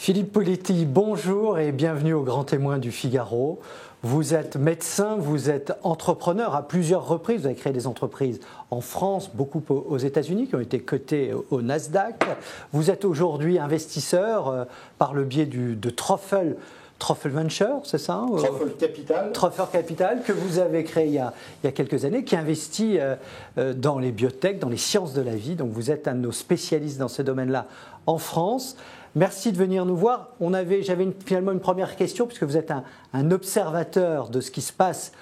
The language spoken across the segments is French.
Philippe Politi, bonjour et bienvenue au Grand Témoin du Figaro. Vous êtes médecin, vous êtes entrepreneur à plusieurs reprises. Vous avez créé des entreprises en France, beaucoup aux États-Unis, qui ont été cotées au Nasdaq. Vous êtes aujourd'hui investisseur par le biais de Truffle Venture, c'est ça? Truffle Capital. Truffle Capital, que vous avez créé il y a quelques années, qui investit dans les biotech, dans les sciences de la vie. Donc vous êtes un de nos spécialistes dans ce domaine-là en France. Merci de venir nous voir. J'avais finalement une première question, puisque vous êtes un observateur de ce qui se passe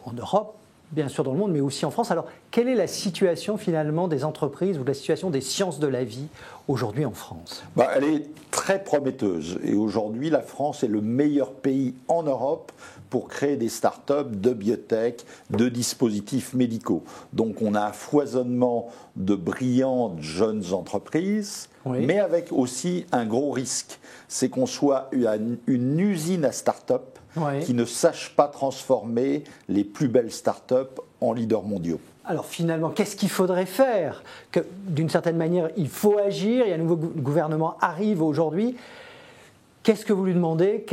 en Europe, bien sûr dans le monde, mais aussi en France. Alors, quelle est la situation finalement des entreprises ou la situation des sciences de la vie aujourd'hui en France? Elle est très prometteuse. Et aujourd'hui, la France est le meilleur pays en Europe pour créer des startups de biotech, de dispositifs médicaux. Donc, on a un foisonnement de brillantes jeunes entreprises, oui, mais avec aussi un gros risque. C'est qu'on soit une usine à start-up, oui, qui ne sache pas transformer les plus belles start-up en leaders mondiaux. Alors finalement, qu'est-ce qu'il faudrait faire? D'une certaine manière, il faut agir. Il y a un nouveau gouvernement arrive aujourd'hui. Qu'est-ce que vous lui demandez?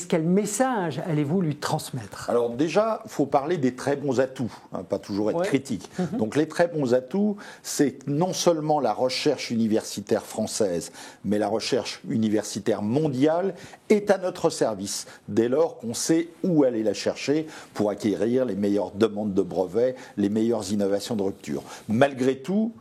Quel message allez-vous lui transmettre? Alors déjà, il faut parler des très bons atouts, pas toujours être critique. Donc les très bons atouts, c'est non seulement la recherche universitaire française, mais la recherche universitaire mondiale est à notre service, dès lors qu'on sait où aller la chercher pour acquérir les meilleures demandes de brevets, les meilleures innovations de rupture. Malgré tout,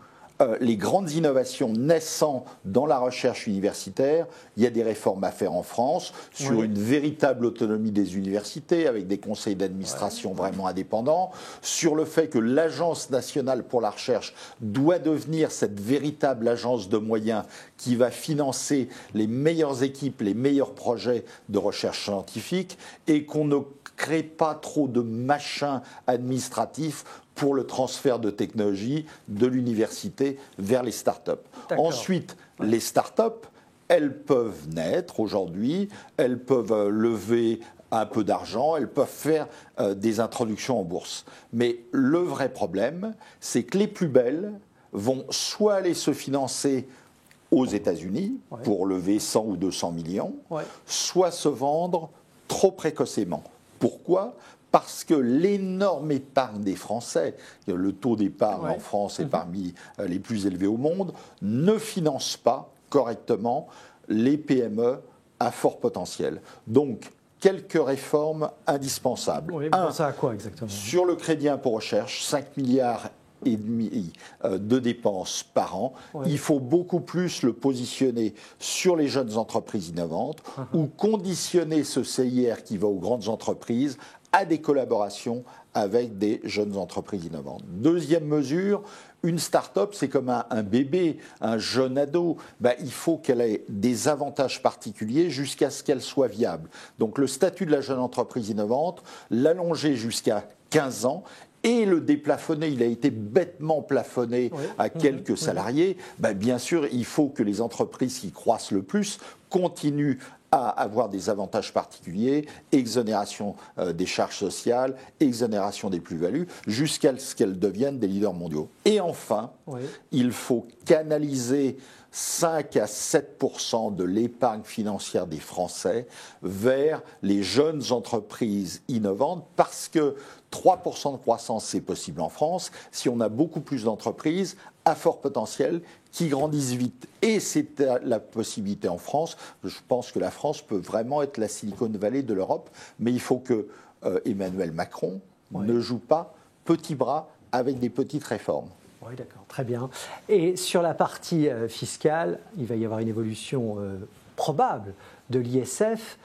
les grandes innovations naissant dans la recherche universitaire, il y a des réformes à faire en France sur, oui, une véritable autonomie des universités avec des conseils d'administration, ouais, vraiment indépendants, sur le fait que l'Agence nationale pour la recherche doit devenir cette véritable agence de moyens qui va financer les meilleures équipes, les meilleurs projets de recherche scientifique, et qu'on ne crée pas trop de machins administratifs pour le transfert de technologie de l'université vers les startups. Ensuite, ouais, les startups, elles peuvent naître aujourd'hui, elles peuvent lever un peu d'argent, elles peuvent faire des introductions en bourse. Mais le vrai problème, c'est que les plus belles vont soit aller se financer aux États-Unis, ouais, pour lever 100 ou 200 millions, ouais, soit se vendre trop précocement. Pourquoi ? Parce que l'énorme épargne des Français, le taux d'épargne, ouais, en France est parmi les plus élevés au monde, ne finance pas correctement les PME à fort potentiel. Donc, quelques réformes indispensables. Oui, ça à quoi exactement? Sur le crédit impôt recherche, 5 milliards et demi de dépenses par an. Ouais. Il faut beaucoup plus le positionner sur les jeunes entreprises innovantes ou conditionner ce CIR qui va aux grandes entreprises à des collaborations avec des jeunes entreprises innovantes. Deuxième mesure, une start-up, c'est comme un bébé, un jeune ado. Il faut qu'elle ait des avantages particuliers jusqu'à ce qu'elle soit viable. Donc le statut de la jeune entreprise innovante, l'allonger jusqu'à 15 ans, et le déplafonner, il a été bêtement plafonné, oui, à quelques salariés. Bien sûr, il faut que les entreprises qui croissent le plus continuent à avoir des avantages particuliers, exonération des charges sociales, exonération des plus-values, jusqu'à ce qu'elles deviennent des leaders mondiaux. Et enfin, oui, il faut canaliser 5 à 7% de l'épargne financière des Français vers les jeunes entreprises innovantes, parce que 3% de croissance, c'est possible en France, si on a beaucoup plus d'entreprises à fort potentiel qui grandissent vite. Et c'est la possibilité en France. Je pense que la France peut vraiment être la Silicon Valley de l'Europe, mais il faut que Emmanuel Macron, oui, ne joue pas petit bras avec des petites réformes. Oui, d'accord, très bien. Et sur la partie fiscale, il va y avoir une évolution probable de l'ISF.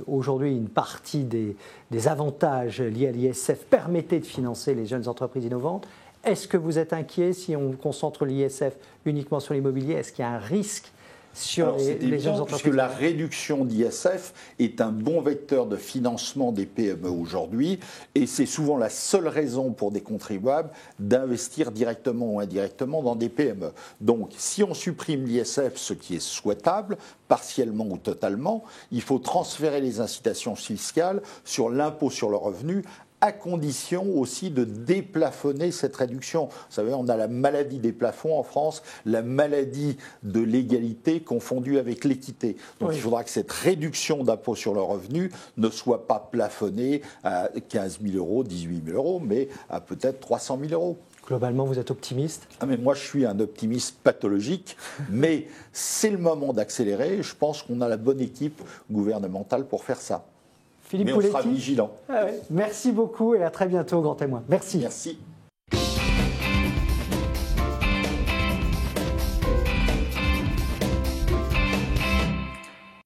Aujourd'hui, une partie des avantages liés à l'ISF permettait de financer les jeunes entreprises innovantes. Est-ce que vous êtes inquiet si on concentre l'ISF uniquement sur l'immobilier? Est-ce qu'il y a un risque sur les jeunes entreprises? Puisque la réduction d'ISF est un bon vecteur de financement des PME aujourd'hui, et c'est souvent la seule raison pour des contribuables d'investir directement ou indirectement dans des PME. Donc, si on supprime l'ISF, ce qui est souhaitable, partiellement ou totalement, il faut transférer les incitations fiscales sur l'impôt sur le revenu à condition aussi de déplafonner cette réduction. Vous savez, on a la maladie des plafonds en France, la maladie de l'égalité confondue avec l'équité. Donc il faudra que cette réduction d'impôt sur le revenu ne soit pas plafonnée à 15 000 euros, 18 000 euros, mais à peut-être 300 000 euros. Globalement, vous êtes optimiste ? Mais moi, je suis un optimiste pathologique, mais c'est le moment d'accélérer. Je pense qu'on a la bonne équipe gouvernementale pour faire ça. Philippe mais Pouletti, on sera vigilant. Merci beaucoup et à très bientôt, Grand Témoin. Merci. Merci.